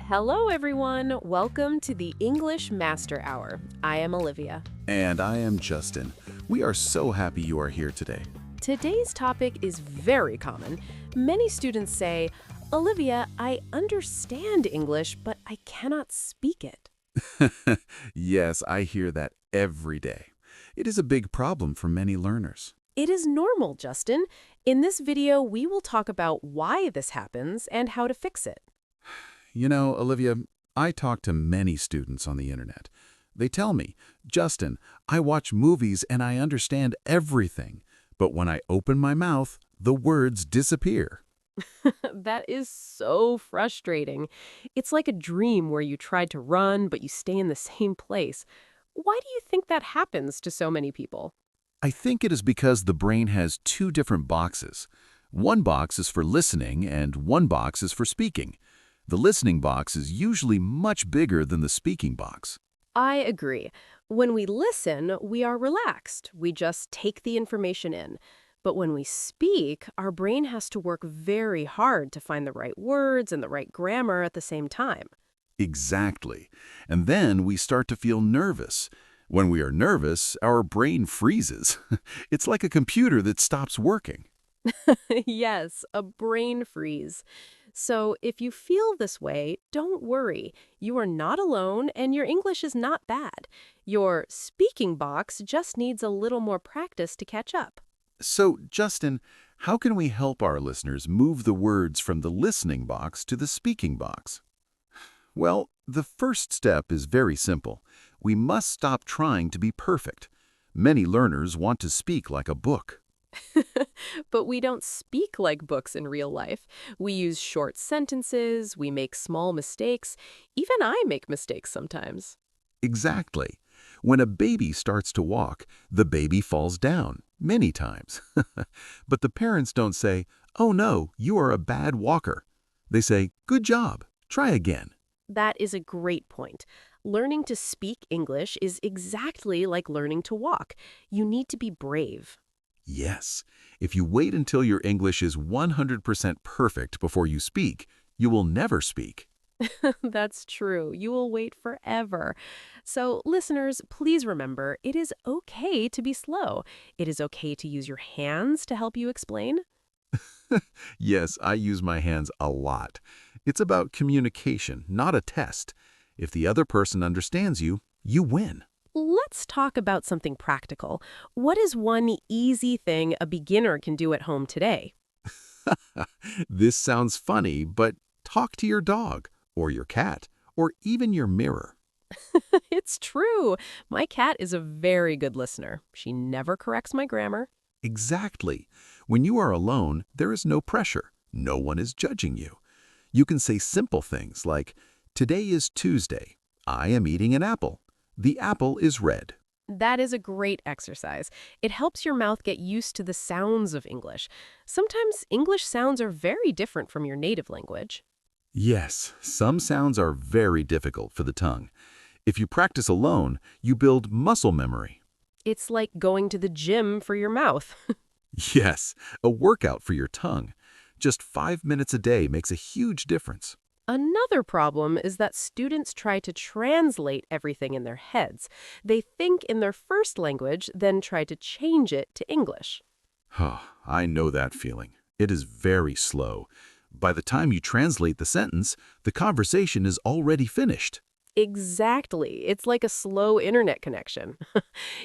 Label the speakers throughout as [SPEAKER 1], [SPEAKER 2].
[SPEAKER 1] Hello, everyone. Welcome to the English Master Hour. I am Olivia.
[SPEAKER 2] And I am Justin. We are so happy you are here today.
[SPEAKER 1] Today's topic is very common. Many students say, Olivia, I understand English, but I cannot speak it.
[SPEAKER 2] Yes, I hear that every day. It is a big problem for many learners.
[SPEAKER 1] It is normal, Justin. In this video, we will talk about why this happens and how to fix it.
[SPEAKER 2] You know, Olivia, I talk to many students on the internet. They tell me, Justin, I watch movies and I understand everything, but when I open my mouth, the words disappear.
[SPEAKER 1] That is so frustrating. It's like a dream where you tried to run, but you stay in the same place. Why do you think that happens to so many people?
[SPEAKER 2] I think it is because the brain has two different boxes. One box is for listening and one box is for speaking. The listening box is usually much bigger than the speaking box.
[SPEAKER 1] I agree. When we listen, we are relaxed. We just take the information in. But when we speak, our brain has to work very hard to find the right words and the right grammar at the same time.
[SPEAKER 2] Exactly. And then we start to feel nervous. When we are nervous, our brain freezes. It's like a computer that stops working.
[SPEAKER 1] Yes, a brain freeze. So if you feel this way, don't worry. You are not alone and your English is not bad. Your speaking box just needs a little more practice to catch up.
[SPEAKER 2] So, Justin, how can we help our listeners move the words from the listening box to the speaking box? Well, the first step is very simple. We must stop trying to be perfect. Many learners want to speak like a book.
[SPEAKER 1] But we don't speak like books in real life. We use short sentences, we make small mistakes. Even I make mistakes sometimes.
[SPEAKER 2] Exactly. When a baby starts to walk, the baby falls down, many times. But the parents don't say, "Oh no, you are a bad walker." They say, "Good job, try again."
[SPEAKER 1] That is a great point. Learning to speak English is exactly like learning to walk. You need to be brave.
[SPEAKER 2] Yes, if you wait until your English is 100% perfect before you speak, you will never speak.
[SPEAKER 1] That's true. You will wait forever. So, listeners, please remember, it is okay to be slow. It is okay to use your hands to help you explain.
[SPEAKER 2] Yes, I use my hands a lot. It's about communication, not a test. If the other person understands you, you win.
[SPEAKER 1] Let's talk about something practical. What is one easy thing a beginner can do at home today?
[SPEAKER 2] This sounds funny, but talk to your dog, or your cat, or even your mirror.
[SPEAKER 1] It's true. My cat is a very good listener. She never corrects my grammar.
[SPEAKER 2] Exactly. When you are alone, there is no pressure. No one is judging you. You can say simple things like, "Today is Tuesday. I am eating an apple. The apple is red."
[SPEAKER 1] That is a great exercise. It helps your mouth get used to the sounds of English. Sometimes English sounds are very different from your native language.
[SPEAKER 2] Yes, some sounds are very difficult for the tongue. If you practice alone, you build muscle memory.
[SPEAKER 1] It's like going to the gym for your mouth.
[SPEAKER 2] Yes, a workout for your tongue. Just 5 minutes a day makes a huge difference.
[SPEAKER 1] Another problem is that students try to translate everything in their heads. They think in their first language, then try to change it to English.
[SPEAKER 2] I know that feeling. It is very slow. By the time you translate the sentence, the conversation is already finished.
[SPEAKER 1] Exactly. It's like a slow internet connection.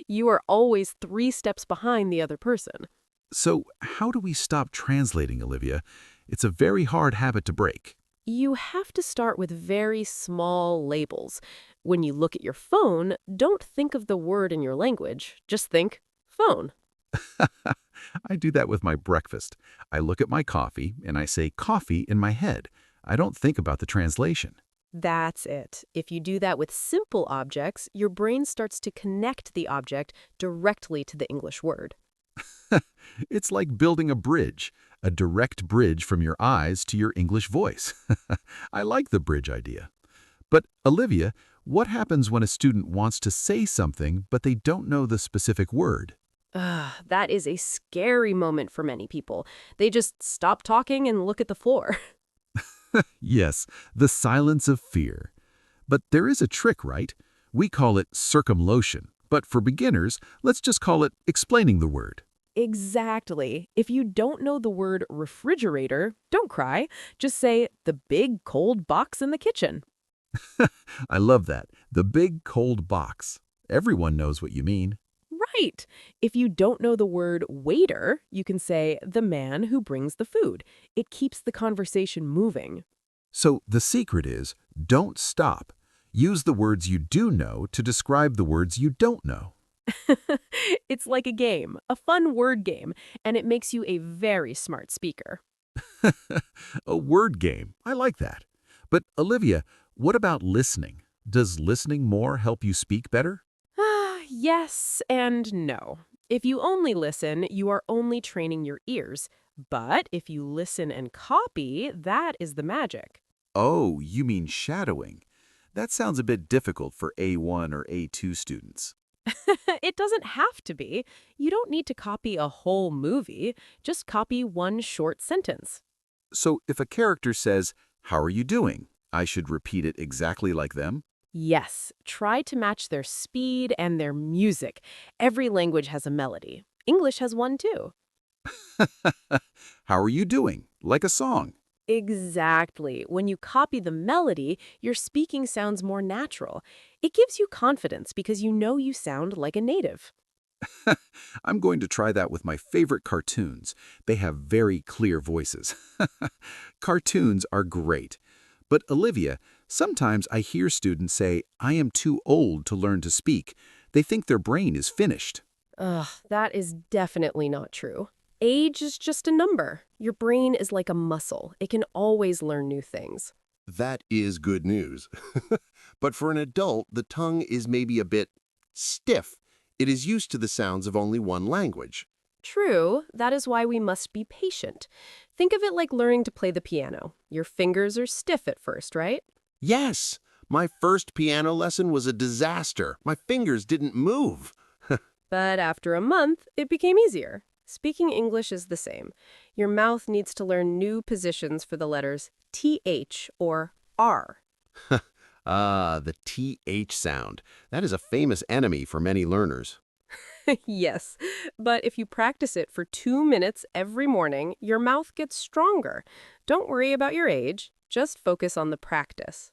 [SPEAKER 1] You are always 3 steps behind the other person.
[SPEAKER 2] So, how do we stop translating, Olivia? It's a very hard habit to break.
[SPEAKER 1] You have to start with very small labels. When you look at your phone, don't think of the word in your language. Just think, phone.
[SPEAKER 2] I do that with my breakfast. I look at my coffee and I say coffee in my head. I don't think about the translation.
[SPEAKER 1] That's it. If you do that with simple objects, your brain starts to connect the object directly to the English word.
[SPEAKER 2] It's like building a direct bridge from your eyes to your English voice. I like the bridge idea. But, Olivia, what happens when a student wants to say something but they don't know the specific word?
[SPEAKER 1] That is a scary moment for many people. They just stop talking and look at the floor.
[SPEAKER 2] Yes, the silence of fear. But there is a trick, right? We call it circumlocution. But for beginners, let's just call it explaining the word.
[SPEAKER 1] Exactly. If you don't know the word refrigerator, don't cry. Just say the big cold box in the kitchen.
[SPEAKER 2] I love that. The big cold box. Everyone knows what you mean.
[SPEAKER 1] Right. If you don't know the word waiter, you can say the man who brings the food. It keeps the conversation moving.
[SPEAKER 2] So the secret is, don't stop. Use the words you do know to describe the words you don't know.
[SPEAKER 1] It's like a game, a fun word game, and it makes you a very smart speaker.
[SPEAKER 2] A word game. I like that. But Olivia, what about listening? Does listening more help you speak better?
[SPEAKER 1] Yes and no. If you only listen, you are only training your ears. But if you listen and copy, that is the magic.
[SPEAKER 2] Oh, you mean shadowing. That sounds a bit difficult for A1 or A2 students.
[SPEAKER 1] It doesn't have to be. You don't need to copy a whole movie. Just copy one short sentence.
[SPEAKER 2] So if a character says, "How are you doing?" I should repeat it exactly like them?
[SPEAKER 1] Yes, try to match their speed and their music. Every language has a melody. English has one too.
[SPEAKER 2] How are you doing? Like a song.
[SPEAKER 1] Exactly. When you copy the melody, your speaking sounds more natural. It gives you confidence because you know you sound like a native.
[SPEAKER 2] I'm going to try that with my favorite cartoons. They have very clear voices. Cartoons are great. But Olivia, sometimes I hear students say, "I am too old to learn to speak." They think their brain is finished.
[SPEAKER 1] Ugh, that is definitely not true. Age is just a number. Your brain is like a muscle. It can always learn new things.
[SPEAKER 3] That is good news. But for an adult, the tongue is maybe a bit stiff. It is used to the sounds of only one language.
[SPEAKER 1] True, that is why we must be patient. Think of it like learning to play the piano. Your fingers are stiff at first, right?
[SPEAKER 3] Yes, my first piano lesson was a disaster. My fingers didn't move.
[SPEAKER 1] But after a month, it became easier. Speaking English is the same. Your mouth needs to learn new positions for the letters TH or R.
[SPEAKER 3] Ah, the TH sound. That is a famous enemy for many learners.
[SPEAKER 1] Yes, but if you practice it for 2 minutes every morning, your mouth gets stronger. Don't worry about your age. Just focus on the practice.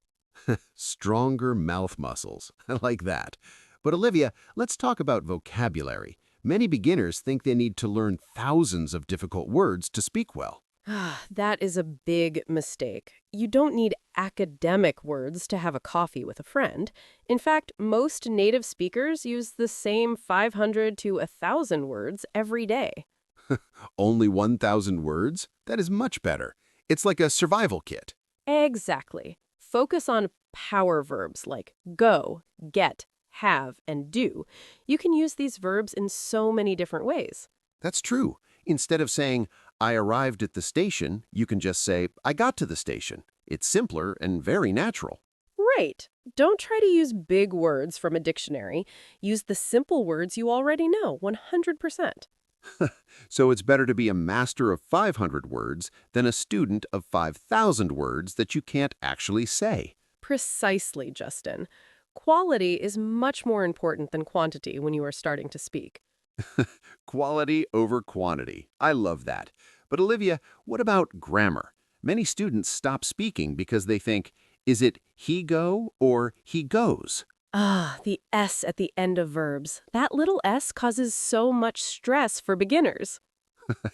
[SPEAKER 3] Stronger mouth muscles. I like that. But Olivia, let's talk about vocabulary. Many beginners think they need to learn thousands of difficult words to speak well.
[SPEAKER 1] That is a big mistake. You don't need academic words to have a coffee with a friend. In fact, most native speakers use the same 500 to 1,000 words every day.
[SPEAKER 3] Only 1,000 words? That is much better. It's like a survival kit.
[SPEAKER 1] Exactly. Focus on power verbs like go, get, have, and do. You can use these verbs in so many different ways.
[SPEAKER 3] That's true. Instead of saying, "I arrived at the station," you can just say, "I got to the station." It's simpler and very natural.
[SPEAKER 1] Right. Don't try to use big words from a dictionary. Use the simple words you already know, 100%.
[SPEAKER 3] So it's better to be a master of 500 words than a student of 5,000 words that you can't actually say.
[SPEAKER 1] Precisely, Justin. Quality is much more important than quantity when you are starting to speak.
[SPEAKER 3] Quality over quantity. I love that. But Olivia, what about grammar? Many students stop speaking because they think, is it he go or he goes?
[SPEAKER 1] The S at the end of verbs. That little S causes so much stress for beginners.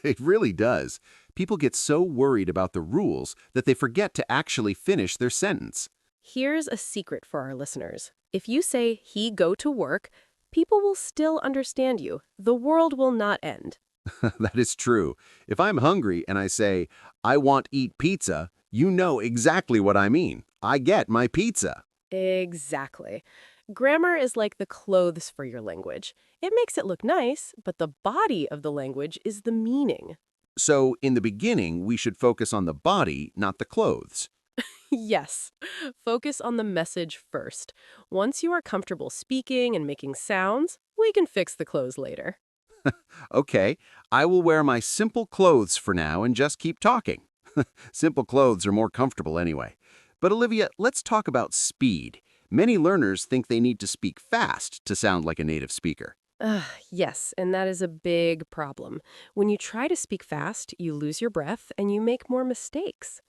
[SPEAKER 3] It really does. People get so worried about the rules that they forget to actually finish their sentence.
[SPEAKER 1] Here's a secret for our listeners. If you say he go to work, people will still understand you. The world will not end.
[SPEAKER 3] That is true. If I'm hungry and I say, "I want eat pizza," you know exactly what I mean. I get my pizza.
[SPEAKER 1] Exactly. Grammar is like the clothes for your language. It makes it look nice, but the body of the language is the meaning.
[SPEAKER 3] So in the beginning, we should focus on the body, not the clothes.
[SPEAKER 1] Yes. Focus on the message first. Once you are comfortable speaking and making sounds, we can fix the clothes later.
[SPEAKER 3] Okay, I will wear my simple clothes for now and just keep talking. Simple clothes are more comfortable anyway. But Olivia, let's talk about speed. Many learners think they need to speak fast to sound like a native speaker.
[SPEAKER 1] Yes, and that is a big problem. When you try to speak fast, you lose your breath and you make more mistakes.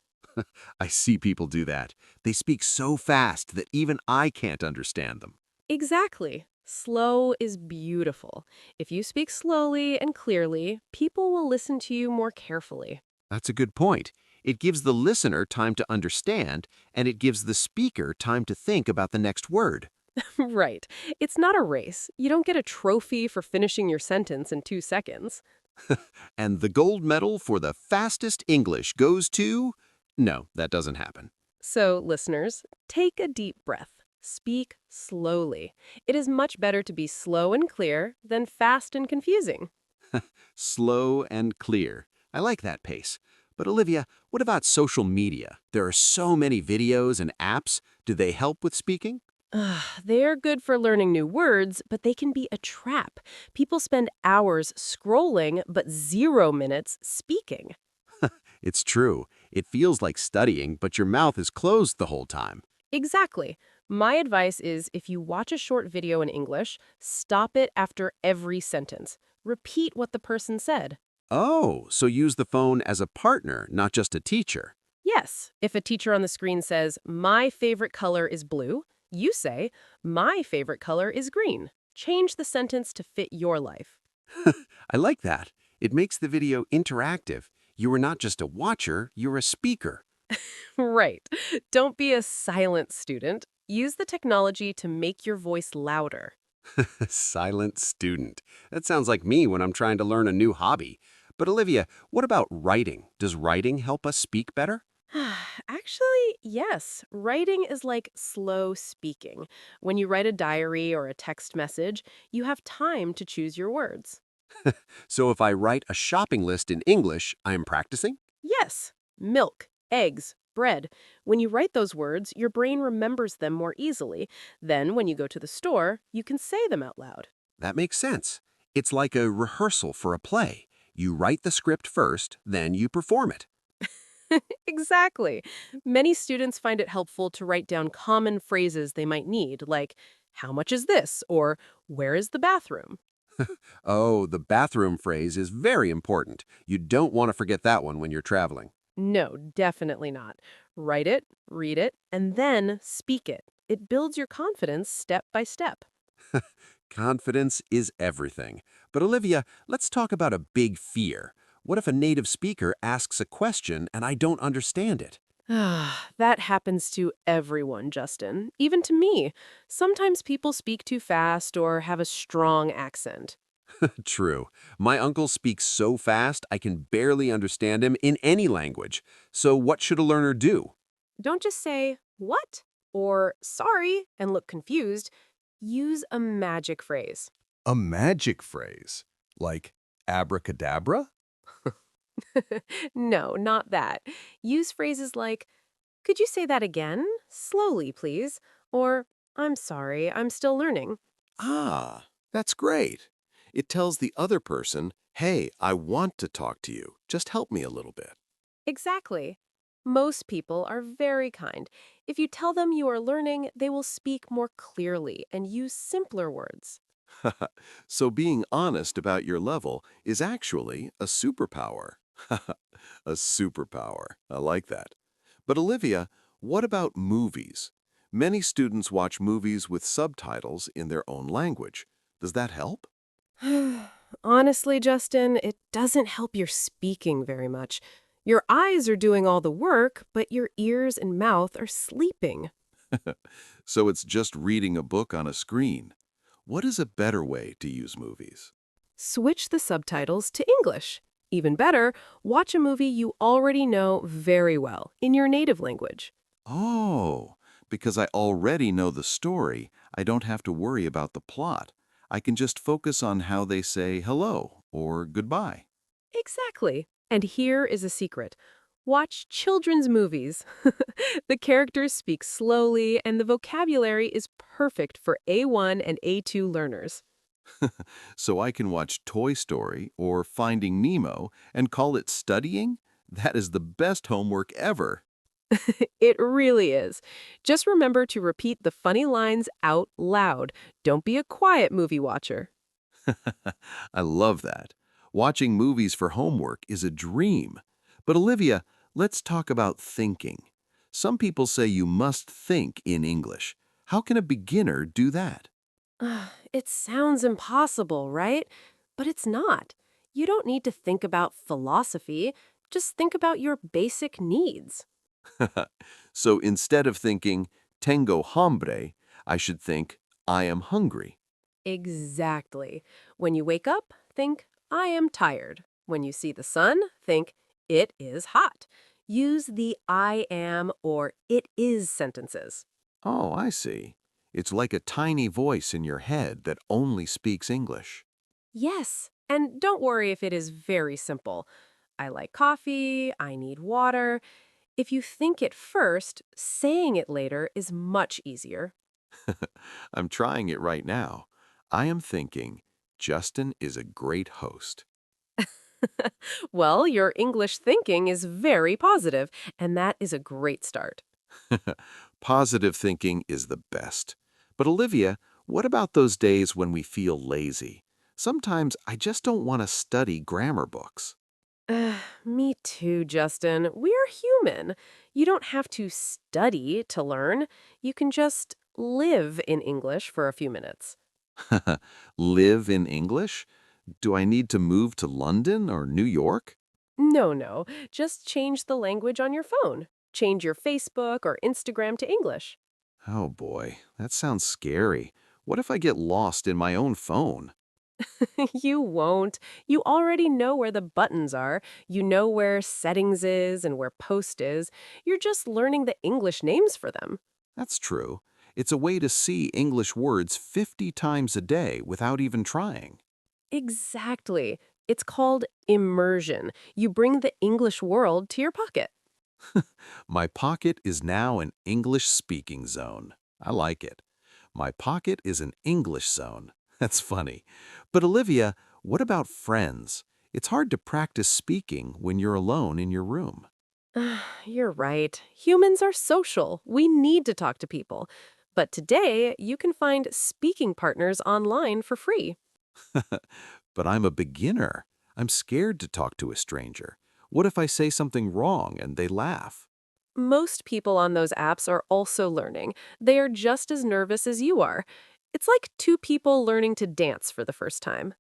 [SPEAKER 3] I see people do that. They speak so fast that even I can't understand them.
[SPEAKER 1] Exactly. Slow is beautiful. If you speak slowly and clearly, people will listen to you more carefully.
[SPEAKER 3] That's a good point. It gives the listener time to understand, and it gives the speaker time to think about the next word.
[SPEAKER 1] Right. It's not a race. You don't get a trophy for finishing your sentence in 2 seconds.
[SPEAKER 3] And the gold medal for the fastest English goes to... No, that doesn't happen.
[SPEAKER 1] So, listeners, take a deep breath. Speak slowly. It is much better to be slow and clear than fast and confusing.
[SPEAKER 3] Slow and clear. I like that pace. But Olivia, what about social media? There are so many videos and apps. Do they help with speaking?
[SPEAKER 1] They're good for learning new words, but they can be a trap. People spend hours scrolling, but 0 minutes speaking.
[SPEAKER 3] It's true. It feels like studying, but your mouth is closed the whole time.
[SPEAKER 1] Exactly. My advice is if you watch a short video in English, stop it after every sentence. Repeat what the person said.
[SPEAKER 3] Oh, so use the phone as a partner, not just a teacher.
[SPEAKER 1] Yes, if a teacher on the screen says, "My favorite color is blue," you say, "My favorite color is green." Change the sentence to fit your life.
[SPEAKER 3] I like that. It makes the video interactive. You are not just a watcher, you're a speaker.
[SPEAKER 1] Right. Don't be a silent student. Use the technology to make your voice louder.
[SPEAKER 3] Silent student. That sounds like me when I'm trying to learn a new hobby. But Olivia, what about writing? Does writing help us speak better?
[SPEAKER 1] Actually, yes. Writing is like slow speaking. When you write a diary or a text message, you have time to choose your words.
[SPEAKER 3] So if I write a shopping list in English, I am practicing?
[SPEAKER 1] Yes. Milk, eggs, bread. When you write those words, your brain remembers them more easily. Then, when you go to the store, you can say them out loud.
[SPEAKER 3] That makes sense. It's like a rehearsal for a play. You write the script first, then you perform it.
[SPEAKER 1] Exactly. Many students find it helpful to write down common phrases they might need, like, "How much is this?" or "Where is the bathroom?"
[SPEAKER 3] Oh, the bathroom phrase is very important. You don't want to forget that one when you're traveling.
[SPEAKER 1] No, definitely not. Write it, read it, and then speak it. It builds your confidence step by step.
[SPEAKER 3] Confidence is everything. But Olivia, let's talk about a big fear. What if a native speaker asks a question and I don't understand it?
[SPEAKER 1] That happens to everyone, Justin. Even to me. Sometimes people speak too fast or have a strong accent.
[SPEAKER 3] True. My uncle speaks so fast I can barely understand him in any language. So what should a learner do?
[SPEAKER 1] Don't just say, "What?" or "Sorry," and look confused. Use a magic phrase.
[SPEAKER 2] A magic phrase, like abracadabra?
[SPEAKER 1] No, not that. Use phrases like, "Could you say that again? Slowly, please." Or, "I'm sorry, I'm still learning."
[SPEAKER 4] Ah, that's great. It tells the other person, hey, I want to talk to you. Just help me a little bit.
[SPEAKER 1] Exactly. Most people are very kind. If you tell them you are learning, they will speak more clearly and use simpler words.
[SPEAKER 4] So being honest about your level is actually a superpower. A superpower. I like that. But Olivia, what about movies? Many students watch movies with subtitles in their own language. Does that help?
[SPEAKER 1] Honestly, Justin, it doesn't help your speaking very much. Your eyes are doing all the work, but your ears and mouth are sleeping.
[SPEAKER 4] So it's just reading a book on a screen. What is a better way to use movies?
[SPEAKER 1] Switch the subtitles to English. Even better, watch a movie you already know very well in your native language.
[SPEAKER 4] Oh, because I already know the story, I don't have to worry about the plot. I can just focus on how they say hello or goodbye.
[SPEAKER 1] Exactly. And here is a secret. Watch children's movies. The characters speak slowly, and the vocabulary is perfect for A1 and A2 learners.
[SPEAKER 4] So I can watch Toy Story or Finding Nemo and call it studying? That is the best homework ever.
[SPEAKER 1] It really is. Just remember to repeat the funny lines out loud. Don't be a quiet movie watcher.
[SPEAKER 4] I love that. Watching movies for homework is a dream. But Olivia, let's talk about thinking. Some people say you must think in English. How can a beginner do that?
[SPEAKER 1] It sounds impossible, right? But it's not. You don't need to think about philosophy. Just think about your basic needs.
[SPEAKER 4] So instead of thinking, tengo hambre, I should think, I am hungry.
[SPEAKER 1] Exactly. When you wake up, think, I am tired. When you see the sun, think, it is hot. Use the I am or it is sentences.
[SPEAKER 4] Oh, I see. It's like a tiny voice in your head that only speaks English.
[SPEAKER 1] Yes, and don't worry if it is very simple. I like coffee, I need water. If you think it first, saying it later is much easier.
[SPEAKER 4] I'm trying it right now. I am thinking, Justin is a great host.
[SPEAKER 1] Well, your English thinking is very positive, and that is a great start.
[SPEAKER 4] Positive thinking is the best. But Olivia, what about those days when we feel lazy? Sometimes I just don't want to study grammar books.
[SPEAKER 1] Me too, Justin. We're human. You don't have to study to learn. You can just live in English for a few minutes.
[SPEAKER 4] Live in English? Do I need to move to London or New York?
[SPEAKER 1] No. Just change the language on your phone. Change your Facebook or Instagram to English.
[SPEAKER 4] Oh boy, that sounds scary. What if I get lost in my own phone?
[SPEAKER 1] You won't. You already know where the buttons are. You know where settings is and where post is. You're just learning the English names for them.
[SPEAKER 4] That's true. It's a way to see English words 50 times a day without even trying.
[SPEAKER 1] Exactly. It's called immersion. You bring the English world to your pocket.
[SPEAKER 4] My pocket is now an English speaking zone. I like it. My pocket is an English zone. That's funny. But Olivia, what about friends? It's hard to practice speaking when you're alone in your room.
[SPEAKER 1] You're right. Humans are social. We need to talk to people. But today, you can find speaking partners online for free.
[SPEAKER 4] But I'm a beginner. I'm scared to talk to a stranger. What if I say something wrong and they laugh?
[SPEAKER 1] Most people on those apps are also learning. They are just as nervous as you are. It's like two people learning to dance for the first time.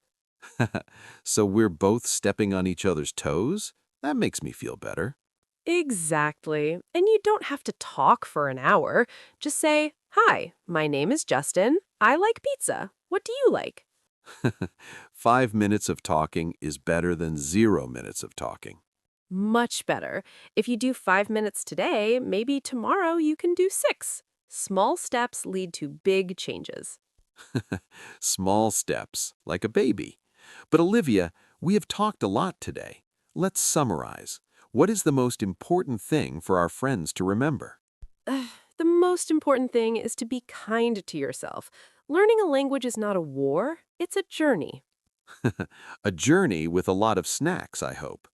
[SPEAKER 4] So we're both stepping on each other's toes? That makes me feel better.
[SPEAKER 1] Exactly. And you don't have to talk for an hour. Just say, Hi, my name is Justin. I like pizza. What do you like?
[SPEAKER 4] 5 minutes of talking is better than 0 minutes of talking.
[SPEAKER 1] Much better. If you do 5 minutes today, maybe tomorrow you can do six. Small steps lead to big changes.
[SPEAKER 4] Small steps, like a baby. But Olivia, we have talked a lot today. Let's summarize. What is the most important thing for our friends to remember?
[SPEAKER 1] The most important thing is to be kind to yourself. Learning a language is not a war, it's a journey.
[SPEAKER 4] A journey with a lot of snacks, I hope.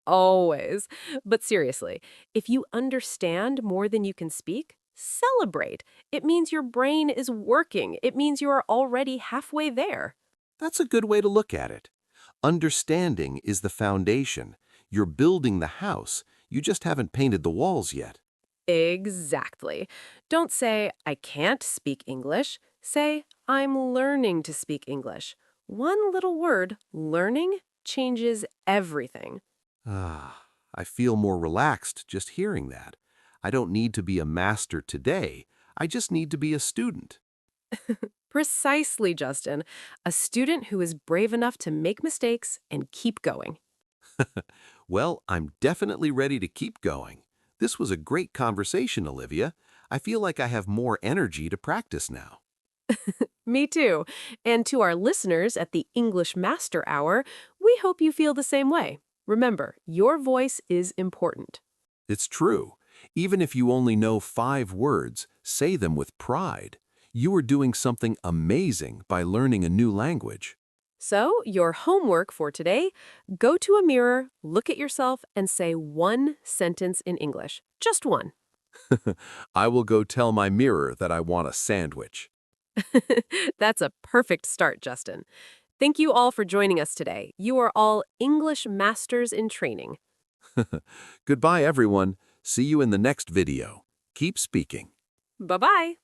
[SPEAKER 1] Always. But seriously, if you understand more than you can speak, celebrate. It means your brain is working. It means you are already halfway there.
[SPEAKER 4] That's a good way to look at it. Understanding is the foundation. You're building the house. You just haven't painted the walls yet.
[SPEAKER 1] Exactly. Don't say, I can't speak English. Say, I'm learning to speak English. One little word, learning, changes everything.
[SPEAKER 4] Ah, I feel more relaxed just hearing that. I don't need to be a master today. I just need to be a student.
[SPEAKER 1] Precisely, Justin. A student who is brave enough to make mistakes and keep going.
[SPEAKER 4] Well, I'm definitely ready to keep going. This was a great conversation, Olivia. I feel like I have more energy to practice now.
[SPEAKER 1] Me too. And to our listeners at the English Master Hour, we hope you feel the same way. Remember, your voice is important.
[SPEAKER 4] It's true. Even if you only know 5 words, say them with pride. You are doing something amazing by learning a new language.
[SPEAKER 1] So, your homework for today, go to a mirror, look at yourself, and say one sentence in English. Just one.
[SPEAKER 4] I will go tell my mirror that I want a sandwich.
[SPEAKER 1] That's a perfect start, Justin. Thank you all for joining us today. You are all English masters in training.
[SPEAKER 4] Goodbye, everyone. See you in the next video. Keep speaking.
[SPEAKER 1] Bye-bye.